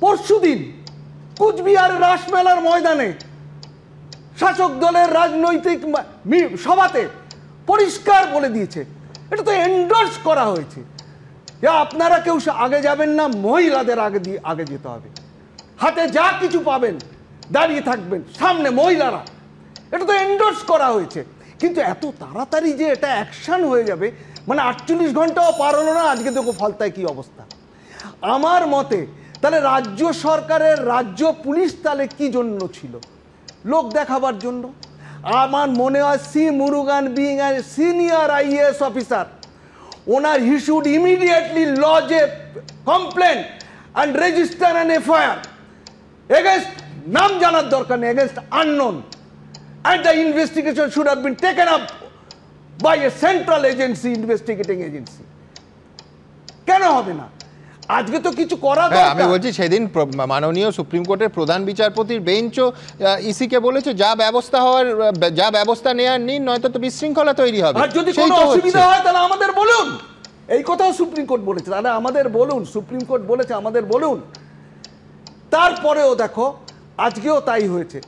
পরশুদিন কুচবিহারের রাসমেলার ময়দানে শাসক দলের রাজনৈতিক সভাতে পরিষ্কার বলে দিয়েছে, এটা তো এন্ডোর্স করা হয়েছে যে আপনারা কেউ আগে যাবেন না, মহিলাদের আগে যেতে হবে, হাতে যা কিছু পাবেন দাঁড়িয়ে থাকবেন, সামনে মহিলারা, এটা তো এন্ডোর্স করা হয়েছে। কিন্তু এত তাড়াতাড়ি যে এটা অ্যাকশন হয়ে যাবে, মানে 48 ঘন্টাও পার হলো না, আজকে দেখো ফলতায় কি অবস্থা। আমার মতে তাহলে রাজ্য সরকারের রাজ্য পুলিশ তাহলে কি জন্য ছিল? লোক দেখাবার জন্য। আমার মনে হয় C Murugan being a senior IAS officer, ওনার he should immediately lodge a complaint and register an FIR against, নাম জানার দরকার নেই, against unknown, and the investigation should have been taken up by a central agency, investigating agency. কেন হবে না? আজকে তো কিছু করা দরকার। আমি বলছি সেদিন মাননীয় সুপ্রিম কোর্টের প্রধান বিচারপতির বেঞ্চও ইসিকে বলেছে যা ব্যবস্থা নেওয়ার নিন, নয়তো তো বিশৃঙ্খলা তৈরি হবে। আর যদি কোনো অসুবিধা হয় তাহলে আমাদের বলুন, এই কথাও সুপ্রিম কোর্ট বলেছে, তাহলে আমাদের বলুন, সুপ্রিম কোর্ট বলেছে আমাদের বলুন। তারপরেও দেখো আজকেও তাই হয়েছে।